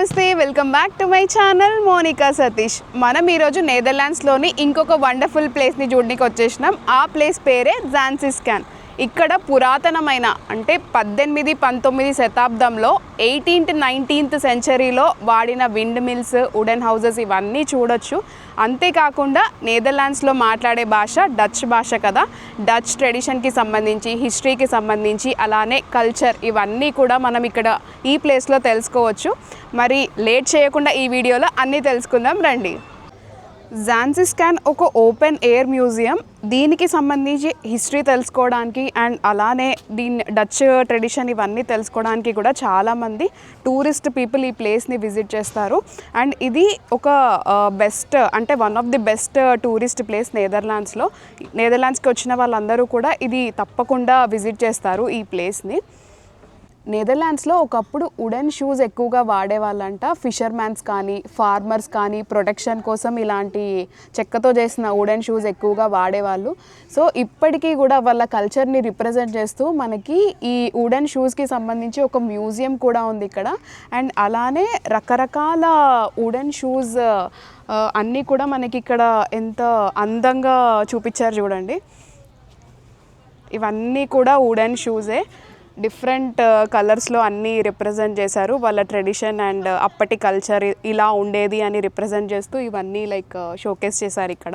నమస్తే, welcome back to my channel Monika Satish. మనం ఈరోజు నెదర్లాండ్స్లోని ఇంకొక వండర్ఫుల్ ప్లేస్ని చూడడానికి వచ్చేసినాం. ఆ ప్లేస్ పేరే జాన్సిస్కాన్. ఇక్కడ పురాతనమైన అంటే 18-19 శతాబ్దంలో 18th 19th సెంచరీలో వాడిన విండ్ మిల్స్, వుడెన్ హౌసెస్ ఇవన్నీ చూడొచ్చు. అంతేకాకుండా నెదర్లాండ్స్లో మాట్లాడే భాష డచ్ భాష కదా. డచ్ ట్రెడిషన్కి సంబంధించి, హిస్టరీకి సంబంధించి, అలానే కల్చర్ ఇవన్నీ కూడా మనం ఇక్కడ ఈ ప్లేస్లో తెలుసుకోవచ్చు. మరి లేట్ చేయకుండా ఈ వీడియోలో అన్నీ తెలుసుకుందాం రండి. జాన్సిస్కాన్ ఒక ఓపెన్ ఎయిర్ మ్యూజియం. దీనికి సంబంధించి హిస్టరీ తెలుసుకోవడానికి అండ్ అలానే దీని డచ్ ట్రెడిషన్ ఇవన్నీ తెలుసుకోవడానికి కూడా చాలామంది టూరిస్ట్ పీపుల్ ఈ ప్లేస్ని విజిట్ చేస్తారు. అండ్ ఇది ఒక బెస్ట్ అంటే one of the best tourist place నెదర్లాండ్స్కి వచ్చిన వాళ్ళందరూ కూడా ఇది తప్పకుండా విజిట్ చేస్తారు ఈ ప్లేస్ని. నెదర్లాండ్స్లో ఒకప్పుడు వుడెన్ షూస్ ఎక్కువగా వాడేవాళ్ళంట. ఫిషర్మ్యాన్స్ కానీ, ఫార్మర్స్ కానీ ప్రొటెక్షన్ కోసం ఇలాంటి చెక్కతో చేసిన వుడెన్ షూస్ ఎక్కువగా వాడేవాళ్ళు. సో ఇప్పటికీ కూడా వాళ్ళ కల్చర్ని రిప్రజెంట్ చేస్తూ మనకి ఈ వుడెన్ షూస్కి సంబంధించి ఒక మ్యూజియం కూడా ఉంది ఇక్కడ. అండ్ అలానే రకరకాల వుడెన్ షూస్ అన్నీ కూడా మనకి ఇక్కడ ఎంత అందంగా చూపించారు చూడండి. ఇవన్నీ కూడా వుడెన్ షూసే. డిఫరెంట్ కలర్స్లో అన్నీ రిప్రజెంట్ చేశారు. వాళ్ళ ట్రెడిషన్ అండ్ అప్పటి కల్చర్ ఇలా ఉండేది అని రిప్రజెంట్ చేస్తూ ఇవన్నీ లైక్ షోకేస్ చేశారు ఇక్కడ.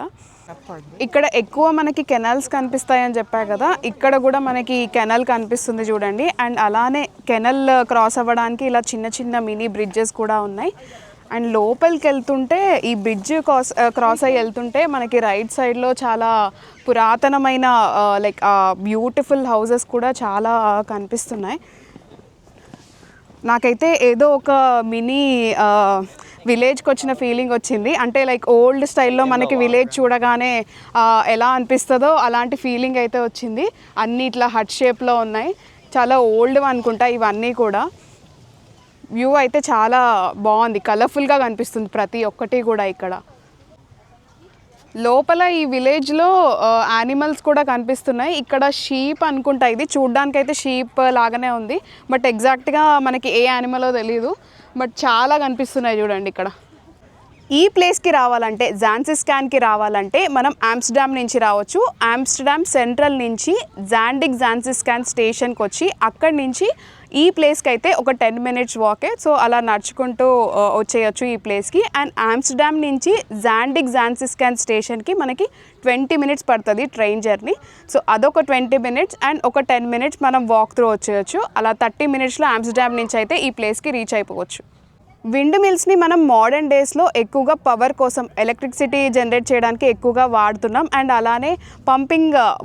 ఇక్కడ ఎక్కువ మనకి కెనాల్స్ కనిపిస్తాయని చెప్పా కదా, ఇక్కడ కూడా మనకి కెనాల్ కనిపిస్తుంది చూడండి. అండ్ అలానే కెనాల్ క్రాస్ అవ్వడానికి ఇలా చిన్న చిన్న మినీ బ్రిడ్జెస్ కూడా ఉన్నాయి. అండ్ లోపలికి వెళ్తుంటే ఈ బ్రిడ్జ్ క్రాస్ అయ్యి వెళ్తుంటే మనకి రైట్ సైడ్లో చాలా పురాతనమైన లైక్ బ్యూటిఫుల్ హౌసెస్ కూడా చాలా కనిపిస్తున్నాయి. నాకైతే ఏదో ఒక మినీ విలేజ్కి వచ్చిన ఫీలింగ్ వచ్చింది. అంటే లైక్ ఓల్డ్ స్టైల్లో మనకి విలేజ్ చూడగానే ఎలా అనిపిస్తుందో అలాంటి ఫీలింగ్ అయితే వచ్చింది. అన్నీ ఇట్లా హట్ షేప్లో ఉన్నాయి. చాలా ఓల్డ్ అనుకుంటా ఇవన్నీ కూడా. వ్యూ అయితే చాలా బాగుంది, కలర్ఫుల్గా కనిపిస్తుంది ప్రతి ఒక్కటి కూడా. ఇక్కడ లోపల ఈ విలేజ్లో యానిమల్స్ కూడా కనిపిస్తున్నాయి. ఇక్కడ షీప్ అనుకుంటా, ఇది చూడ్డానికైతే షీప్ లాగానే ఉంది. బట్ ఎగ్జాక్ట్గా మనకి ఏ యానిమలో తెలీదు. బట్ చాలా కనిపిస్తున్నాయి చూడండి ఇక్కడ. ఈ ప్లేస్కి రావాలంటే, జాన్సిస్కాన్కి రావాలంటే మనం ఆమ్స్టర్డామ్ నుంచి రావచ్చు. ఆమ్స్టర్డామ్ సెంట్రల్ నుంచి జాన్సిస్కాన్ స్టేషన్కి వచ్చి అక్కడి నుంచి ఈ ప్లేస్కి అయితే ఒక 10 minutes వాకే. సో అలా నడుచుకుంటూ వచ్చేయచ్చు ఈ ప్లేస్కి. అండ్ ఆమ్స్టర్డామ్ నుంచి జాన్సిస్కాన్ స్టేషన్కి మనకి 20 minutes పడుతుంది ట్రైన్ జర్నీ. సో అదొక 20 minutes అండ్ ఒక 10 minutes మనం వాక్ త్రూ వచ్చేయచ్చు. అలా 30 minutesలో ఆమ్స్టర్డామ్ నుంచి అయితే ఈ ప్లేస్కి రీచ్ అయిపోవచ్చు. విండ్ మిల్స్ని మనం మోడర్న్ డేస్లో ఎక్కువగా పవర్ కోసం, ఎలక్ట్రిసిటీ జనరేట్ చేయడానికి ఎక్కువగా వాడుతున్నాం. అండ్ అలానే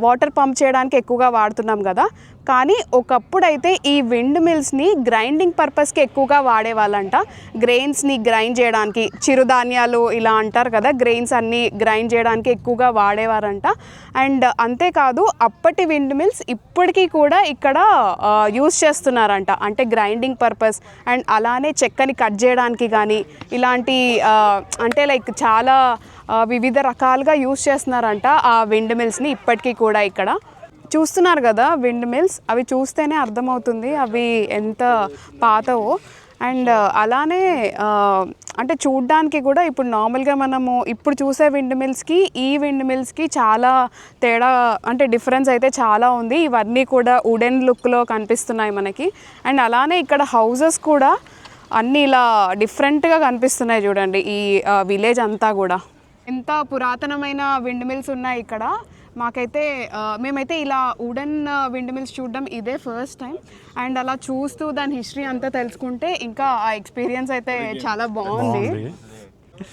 వాటర్ పంప్ చేయడానికి ఎక్కువగా వాడుతున్నాం కదా. కానీ ఒకప్పుడైతే ఈ విండ్ మిల్స్ని గ్రైండింగ్ పర్పస్కి ఎక్కువగా వాడేవాళ్ళంట. గ్రెయిన్స్ని గ్రైండ్ చేయడానికి, చిరుధాన్యాలు ఇలా అంటారు కదా, గ్రెయిన్స్ అన్నీ గ్రైండ్ చేయడానికి ఎక్కువగా వాడేవారంట. అండ్ అంతేకాదు అప్పటి విండ్ మిల్స్ ఇప్పటికీ కూడా ఇక్కడ యూస్ చేస్తున్నారంట. అంటే గ్రైండింగ్ పర్పస్ అండ్ అలానే చెక్కని కట్ చేయడానికి కానీ ఇలాంటి అంటే లైక్ చాలా వివిధ రకాలుగా యూస్ చేస్తున్నారంట ఆ విండ్ మిల్స్ని ఇప్పటికీ కూడా. ఇక్కడ చూస్తున్నారు కదా విండ్ మిల్స్, అవి చూస్తేనే అర్థమవుతుంది అవి ఎంత పాతవో. అండ్ అలానే అంటే చూడ్డానికి కూడా ఇప్పుడు నార్మల్గా మనము ఇప్పుడు చూసే విండ్ మిల్స్కి ఈ విండ్ మిల్స్కి చాలా తేడా, అంటే డిఫరెన్స్ అయితే చాలా ఉంది. ఇవన్నీ కూడా వుడెన్ లుక్లో కనిపిస్తున్నాయి మనకి. అండ్ అలానే ఇక్కడ హౌసెస్ కూడా అన్నీ ఇలా డిఫరెంట్గా కనిపిస్తున్నాయి చూడండి. ఈ విలేజ్ అంతా కూడా ఎంత పురాతనమైన విండ్ మిల్స్ ఉన్నాయి ఇక్కడ. మేమైతే ఇలా వుడెన్ విండ్ మిల్స్ చూడడం ఇదే ఫస్ట్ టైం. అండ్ అలా చూస్తూ దాని హిస్టరీ అంతా తెలుసుకుంటే ఇంకా ఆ ఎక్స్పీరియన్స్ అయితే చాలా బాగుంది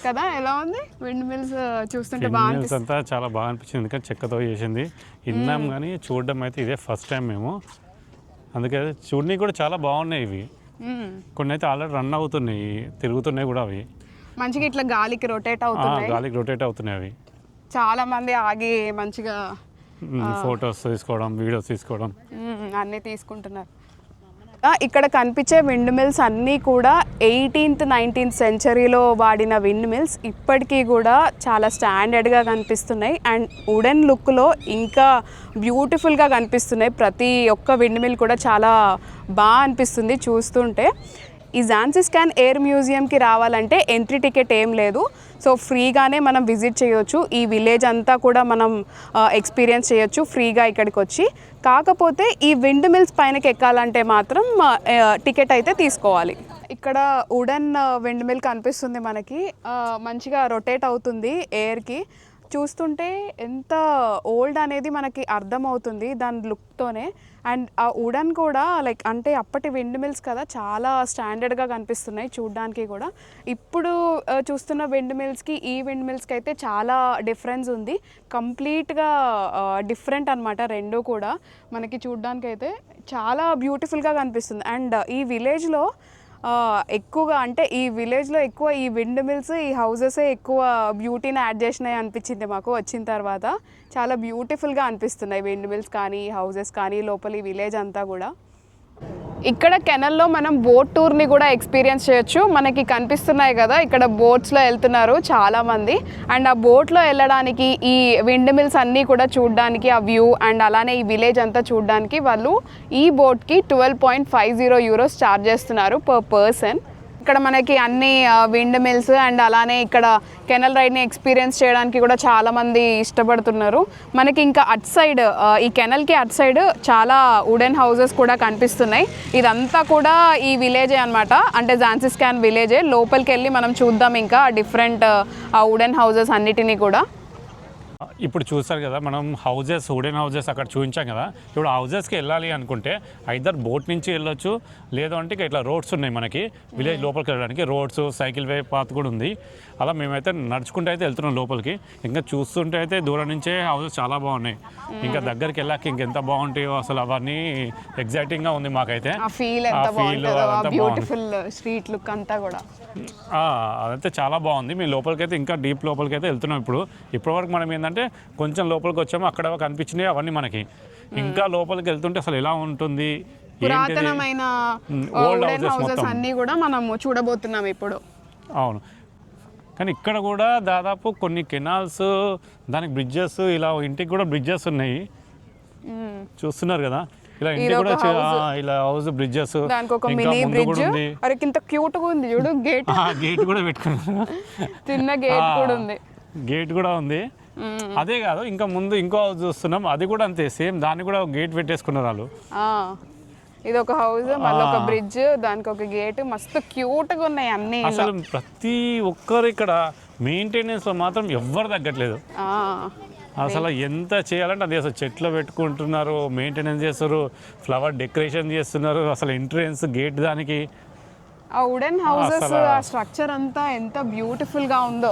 కదా. ఎలా ఉంది విండ్ మిల్స్ చూస్తుంటే? అంతా చాలా బాగా అనిపించింది, ఎందుకంటే చెక్కతో చేసింది. విన్నాం కానీ చూడడం అయితే ఇదే ఫస్ట్ టైం మేము. అందుకే చూడడానికి కూడా చాలా బాగున్నాయి ఇవి. కొన్ని అయితే ఆల్రెడీ రన్ అవుతున్నాయి, తిరుగుతున్నాయి కూడా. అవి మంచిగా ఇట్లా గాలికి రొటేట్ అవుతున్నాయి అవి. చాలా మంది ఆగి మంచిగా ఫొటోస్ తీసుకోవడం, వీడియోస్ తీసుకోవడం అన్నీ తీసుకుంటున్నారు. ఇక్కడ కనిపించే విండ్ మిల్స్ అన్నీ కూడా 18th 19th సెంచరీలో వాడిన విండ్ మిల్స్ ఇప్పటికీ కూడా చాలా స్టాండర్డ్గా కనిపిస్తున్నాయి. అండ్ వుడెన్ లుక్లో ఇంకా బ్యూటిఫుల్గా కనిపిస్తున్నాయి. ప్రతి ఒక్క విండ్ మిల్ కూడా చాలా బాగా అనిపిస్తుంది చూస్తుంటే. ఈ జాన్సిస్కాన్ ఎయిర్ మ్యూజియంకి రావాలంటే ఎంట్రీ టికెట్ ఏం లేదు. సో ఫ్రీగానే మనం విజిట్ చేయొచ్చు. ఈ విలేజ్ అంతా కూడా మనం ఎక్స్పీరియన్స్ చేయొచ్చు ఫ్రీగా ఇక్కడికి వచ్చి. కాకపోతే ఈ విండ్ మిల్స్ పైనకి ఎక్కాలంటే మాత్రం టికెట్ అయితే తీసుకోవాలి. ఇక్కడ వుడెన్ విండ్ మిల్ కనిపిస్తుంది మనకి, మంచిగా రొటేట్ అవుతుంది ఎయిర్కి. చూస్తుంటే ఎంత ఓల్డ్ అనేది మనకి అర్థమవుతుంది దాని లుక్తోనే. అండ్ ఆ వుడెన్ కూడా లైక్ అంటే అప్పటి విండ్ మిల్స్ కదా, చాలా స్టాండర్డ్గా కనిపిస్తున్నాయి చూడ్డానికి కూడా. ఇప్పుడు చూస్తున్న విండ్ మిల్స్కి ఈ విండ్ మిల్స్కి అయితే చాలా డిఫరెన్స్ ఉంది. కంప్లీట్గా డిఫరెంట్ అనమాట రెండు కూడా. మనకి చూడ్డానికి అయితే చాలా బ్యూటిఫుల్గా కనిపిస్తుంది. అండ్ ఈ విలేజ్లో ఎక్కువగా అంటే ఈ విలేజ్లో ఎక్కువ ఈ విండ్ మిల్స్, ఈ హౌసెసే ఎక్కువ బ్యూటీని యాడ్ చేసినాయి అనిపించింది మాకు వచ్చిన తర్వాత. చాలా బ్యూటిఫుల్గా అనిపిస్తున్నాయి విండ్ మిల్స్ కానీ, హౌసెస్ కానీ, లోపల ఈ విలేజ్ అంతా కూడా. ఇక్కడ కెనల్లో మనం బోట్ టూర్ని కూడా ఎక్స్పీరియన్స్ చేయొచ్చు. మనకి కనిపిస్తున్నాయి కదా ఇక్కడ బోట్స్లో వెళ్తున్నారు చాలామంది. అండ్ ఆ బోట్లో వెళ్ళడానికి, ఈ విండ్ మిల్స్ అన్నీ కూడా చూడడానికి, ఆ వ్యూ అండ్ అలానే ఈ విలేజ్ అంతా చూడడానికి వాళ్ళు ఈ బోట్కి 12.50 euros ఛార్జ్ చేస్తున్నారు పర్ పర్సన్. ఇక్కడ మనకి అన్ని విండ్ మిల్స్ అండ్ అలానే ఇక్కడ కెనల్ రైడ్ని ఎక్స్పీరియన్స్ చేయడానికి కూడా చాలామంది ఇష్టపడుతున్నారు. మనకి ఇంకా అట్ సైడ్ ఈ కెనల్కి అట్ సైడ్ చాలా వుడెన్ హౌసెస్ కూడా కనిపిస్తున్నాయి. ఇదంతా కూడా ఈ విలేజే అనమాట, అంటే జాన్సిస్కాన్ విలేజే. లోపలికి వెళ్ళి మనం చూద్దాం ఇంకా డిఫరెంట్ వుడెన్ హౌసెస్ అన్నిటినీ కూడా. ఇప్పుడు చూస్తారు కదా మనం హౌజెస్, వుడెన్ హౌజెస్ అక్కడ చూపించాం కదా. ఇప్పుడు హౌజెస్కి వెళ్ళాలి అనుకుంటే ఐదర్ బోట్ నుంచి వెళ్ళొచ్చు, లేదు అంటే ఇట్లా రోడ్స్ ఉన్నాయి మనకి విలేజ్ లోపలికి వెళ్ళడానికి. రోడ్స్, సైకిల్ వే పాత్ కూడా ఉంది. అలా మేమైతే నడుచుకుంటూ అయితే వెళ్తున్నాం లోపలికి. ఇంకా చూస్తుంటే అయితే దూరం నుంచే హౌజెస్ చాలా బాగున్నాయి. ఇంకా దగ్గరికి వెళ్ళాక ఇంకెంత బాగుంటాయో అసలు అవన్నీ ఎగ్జైటింగ్గా ఉంది మాకైతే. బ్యూటిఫుల్ స్ట్రీట్ లుక్ అంతా కూడా అదంతా చాలా బాగుంది. మేము లోపలికైతే ఇంకా డీప్ లోపలికి అయితే వెళ్తున్నాం. ఇప్పటివరకు మనం ఏంటంటే కొంచెం లోపలికి వచ్చాము, అక్కడ కనిపించినాయి అవన్నీ మనకి. ఇంకా లోపలికి వెళ్తుంటే అసలు ఎలా ఉంటుంది, పురాతనమైన ఓల్డ్ హౌసెస్ అన్నీ కూడా మనం చూడబోతున్నాం ఇప్పుడు. అవును, కానీ ఇక్కడ కూడా దాదాపు కొన్ని కెనాల్స్, దానికి బ్రిడ్జెస్, ఇలా ఇంటికి కూడా బ్రిడ్జెస్ ఉన్నాయి చూస్తున్నారు కదా. ఇలా ఇంటి కూడా ఇలా హౌస్ బ్రిడ్జెస్, దానికి ఒక మినీ బ్రిడ్జ్. అరే ఇంత క్యూట్ గా ఉంది చూడు. గేట్ కూడా పెట్టుకున్నారు, చిన్న గేట్ కూడా ఉంది. గేట్ కూడా ఉంది. అదే కాదు, ఇంకా ముందు ఇంకో హౌస్ చూస్తున్నాం, అది కూడా అంతే సేమ్, దాన్ని కూడా గేట్ పెట్టేసుకున్నారు వాళ్ళు. ఇది ఒక హౌస్, మళ్ళీ ఒక బ్రిడ్జ్, దానికి ఒక గేట్. మస్తు క్యూట్ గా ఉన్నాయి అన్ని. అసలు ప్రతి ఒక్కరు ఇక్కడ మెయింటెనెన్స్ లో మాత్రం ఎవ్వరు తగ్గట్లేదు. అసలు ఎంత చేయాలంటే అది అసలు చెట్లు పెట్టుకుంటున్నారు, మెయింటెనెన్స్ చేస్తారు, ఫ్లవర్ డెకరేషన్ చేస్తున్నారు. అసలు ఎంట్రన్స్ గేట్ దానికి ఆ వుడెన్ హౌసెస్, ఆ స్ట్రక్చర్ అంతా ఎంత బ్యూటిఫుల్గా ఉందో,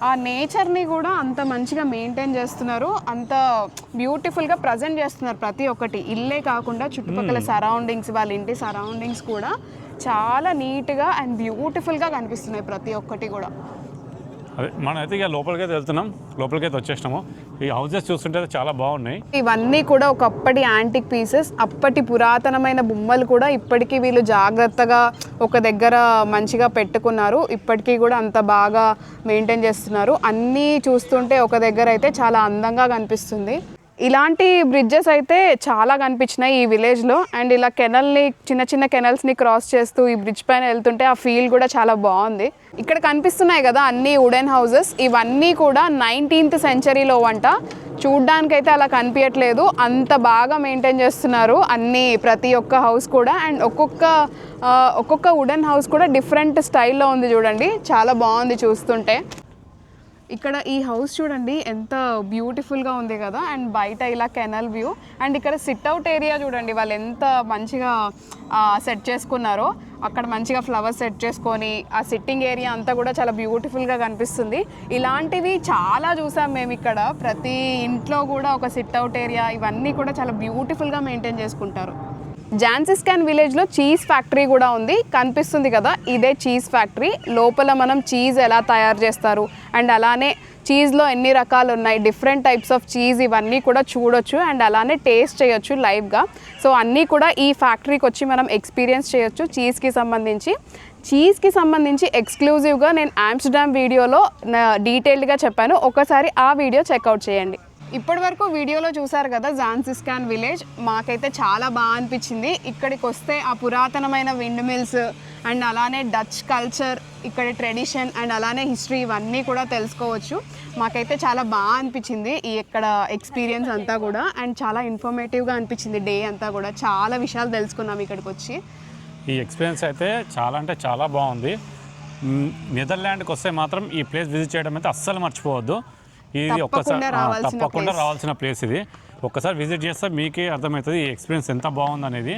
ఆ నేచర్ని కూడా అంత మంచిగా మెయింటైన్ చేస్తున్నారు, అంత బ్యూటిఫుల్గా ప్రజెంట్ చేస్తున్నారు. ప్రతి ఒక్కటి ఇల్లే కాకుండా చుట్టుపక్కల సరౌండింగ్స్, వాళ్ళ ఇంటి సరౌండింగ్స్ కూడా చాలా నీట్గా అండ్ బ్యూటిఫుల్గా కనిపిస్తున్నాయి ప్రతి ఒక్కటి కూడా. అదే మనమైతే ఇక లోపలికైతే వెళ్తున్నాం, లోపలికైతే వచ్చేసినాము. ఈ హౌసెస్ చూస్తుంటే చాలా బాగున్నాయి. ఇవన్నీ కూడా ఒకప్పటి యాంటిక్ పీసెస్, అప్పటి పురాతనమైన బొమ్మలు కూడా ఇప్పటికీ వీళ్ళు జాగ్రత్తగా ఒక దగ్గర మంచిగా పెట్టుకున్నారు. ఇప్పటికీ కూడా అంత బాగా మెయింటైన్ చేస్తున్నారు. అన్నీ చూస్తుంటే ఒక దగ్గర అయితే చాలా అందంగా కనిపిస్తుంది. ఇలాంటి బ్రిడ్జెస్ అయితే చాలా కనిపించినాయి ఈ విలేజ్లో. అండ్ ఇలా కెనల్ని, చిన్న చిన్న కెనల్స్ని క్రాస్ చేస్తూ ఈ బ్రిడ్జ్ పైన వెళ్తుంటే ఆ ఫీల్ కూడా చాలా బాగుంది. ఇక్కడ కనిపిస్తున్నాయి కదా అన్ని వుడెన్ హౌసెస్, ఇవన్నీ కూడా 19th centuryలో వంట. చూడ్డానికైతే అలా కనిపించట్లేదు, అంత బాగా మెయింటైన్ చేస్తున్నారు అన్నీ, ప్రతి ఒక్క హౌస్ కూడా. అండ్ ఒక్కొక్క వుడెన్ హౌస్ కూడా డిఫరెంట్ స్టైల్లో ఉంది చూడండి, చాలా బాగుంది చూస్తుంటే. ఇక్కడ ఈ హౌస్ చూడండి ఎంత బ్యూటిఫుల్గా ఉంది కదా. అండ్ బయట ఇలా కెనల్ వ్యూ. అండ్ ఇక్కడ సిట్అవుట్ ఏరియా చూడండి వాళ్ళు ఎంత మంచిగా సెట్ చేసుకున్నారో. అక్కడ మంచిగా ఫ్లవర్స్ సెట్ చేసుకొని ఆ సిట్టింగ్ ఏరియా అంతా కూడా చాలా బ్యూటిఫుల్గా కనిపిస్తుంది. ఇలాంటివి చాలా చూసాం మేము ఇక్కడ. ప్రతి ఇంట్లో కూడా ఒక సిట్అవుట్ ఏరియా, ఇవన్నీ కూడా చాలా బ్యూటిఫుల్గా మెయింటైన్ చేసుకుంటారు. జాన్సిస్కాన్ విలేజ్లో చీజ్ ఫ్యాక్టరీ కూడా ఉంది, కనిపిస్తుంది కదా, ఇదే చీజ్ ఫ్యాక్టరీ. లోపల మనం చీజ్ ఎలా తయారు చేస్తారు అండ్ అలానే చీజ్లో ఎన్ని రకాలు ఉన్నాయి, డిఫరెంట్ టైప్స్ ఆఫ్ చీజ్, ఇవన్నీ కూడా చూడొచ్చు అండ్ అలానే టేస్ట్ చేయొచ్చు లైవ్గా. సో అన్నీ కూడా ఈ ఫ్యాక్టరీకి వచ్చి మనం ఎక్స్పీరియన్స్ చేయొచ్చు. చీజ్కి సంబంధించి ఎక్స్క్లూజివ్గా నేను ఆమ్స్టర్డామ్ వీడియోలో డీటెయిల్డ్గా చెప్పాను, ఒకసారి ఆ వీడియో చెక్అవుట్ చేయండి. ఇప్పటి వరకు వీడియోలో చూసారు కదా జాన్సిస్కాన్ విలేజ్. మాకైతే చాలా బాగా అనిపించింది. ఇక్కడికి వస్తే ఆ పురాతనమైన విండ్ మిల్స్ అండ్ అలానే డచ్ కల్చర్, ఇక్కడ ట్రెడిషన్ అండ్ అలానే హిస్టరీ ఇవన్నీ కూడా తెలుసుకోవచ్చు. మాకైతే చాలా బాగా అనిపించింది ఈ ఇక్కడ ఎక్స్పీరియన్స్ అంతా కూడా. అండ్ చాలా ఇన్ఫర్మేటివ్గా అనిపించింది డే అంతా కూడా. చాలా విషయాలు తెలుసుకున్నాం ఇక్కడికి వచ్చి. ఈ ఎక్స్పీరియన్స్ అయితే చాలా అంటే చాలా బాగుంది. నెదర్లాండ్కి వస్తే మాత్రం ఈ ప్లేస్ విజిట్ చేయడం అయితే అస్సలు మర్చిపోవద్దు. ఇది ఒక్కసారి తప్పకుండా రావాల్సిన ప్లేస్ ఇది. ఒక్కసారి విజిట్ చేస్తే మీకే అర్థమవుతుంది ఈ ఎక్స్పీరియన్స్ ఎంత బాగుంది అనేది.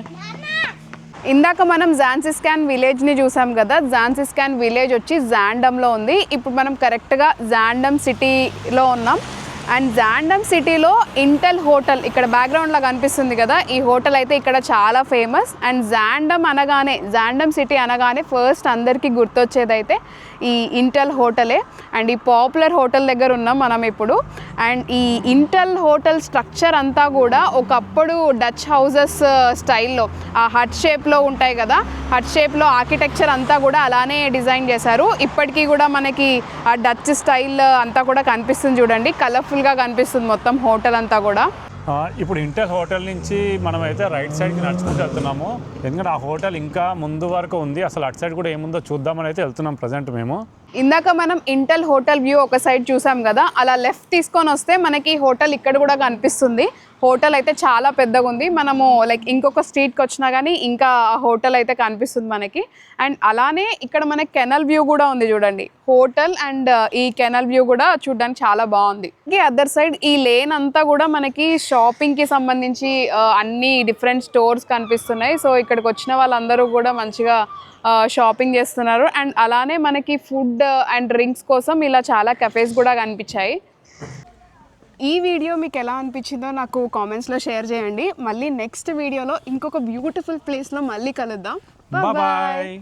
ఇందాక మనం జాన్సిస్కాన్ విలేజ్ని చూసాం కదా. జాన్సిస్కాన్ విలేజ్ వచ్చి జాండమ్లో ఉంది. ఇప్పుడు మనం కరెక్ట్గా జాండమ్ సిటీలో ఉన్నాం. అండ్ జాండమ్ సిటీలో ఇంటెల్ హోటల్ ఇక్కడ బ్యాక్గ్రౌండ్లో కనిపిస్తుంది కదా, ఈ హోటల్ అయితే ఇక్కడ చాలా ఫేమస్. అండ్ జాండమ్ సిటీ అనగానే ఫస్ట్ అందరికీ గుర్తొచ్చేది అయితే ఈ ఇంటెల్ హోటలే. అండ్ ఈ పాపులర్ హోటల్ దగ్గర ఉన్నాం మనం ఇప్పుడు. అండ్ ఈ ఇంటెల్ హోటల్ స్ట్రక్చర్ అంతా కూడా ఒకప్పుడు డచ్ హౌజెస్ స్టైల్లో ఆ హట్ షేప్లో ఉంటాయి కదా, హట్ షేప్లో ఆర్కిటెక్చర్ అంతా కూడా అలానే డిజైన్ చేశారు. ఇప్పటికీ కూడా మనకి ఆ డచ్ స్టైల్ అంతా కూడా కనిపిస్తుంది చూడండి. కలర్ఫుల్గా కనిపిస్తుంది మొత్తం హోటల్ అంతా కూడా. ఇప్పుడు ఇంటెల్ హోటల్ నుంచి మనం అయితే రైట్ సైడ్కి నడుచుకుంటూ వెళ్తున్నాము. ఎందుకంటే ఆ హోటల్ ఇంకా ముందు వరకు ఉంది. అసలు అటు సైడ్ కూడా ఏముందో చూద్దామని అయితే వెళ్తున్నాం ప్రజెంట్ మేము. ఇందాక మనం ఇంటెల్ హోటల్ వ్యూ ఒక సైడ్ చూసాం కదా, అలా లెఫ్ట్ తీసుకొని వస్తే మనకి హోటల్ ఇక్కడ కూడా కనిపిస్తుంది. హోటల్ అయితే చాలా పెద్దగా ఉంది. మనము లైక్ ఇంకొక స్ట్రీట్కి వచ్చినా కానీ ఇంకా హోటల్ అయితే కనిపిస్తుంది మనకి. అండ్ అలానే ఇక్కడ మనకి కెనల్ వ్యూ కూడా ఉంది చూడండి. హోటల్ అండ్ ఈ కెనల్ వ్యూ కూడా చూడడానికి చాలా బాగుంది. అదర్ సైడ్ ఈ లేన్ అంతా కూడా మనకి షాపింగ్కి సంబంధించి అన్ని డిఫరెంట్ స్టోర్స్ కనిపిస్తున్నాయి. సో ఇక్కడికి వచ్చిన వాళ్ళందరూ కూడా మంచిగా షాపింగ్ చేస్తున్నారు. అండ్ అలానే మనకి ఫుడ్ అండ్ డ్రింక్స్ కోసం ఇలా చాలా కెఫేస్ కూడా కనిపించాయి. ఈ వీడియో మీకు ఎలా అనిపించిందో నాకు కామెంట్స్లో షేర్ చేయండి. మళ్ళీ నెక్స్ట్ వీడియోలో ఇంకొక బ్యూటిఫుల్ ప్లేస్లో మళ్ళీ కలుద్దాం. బాయ్.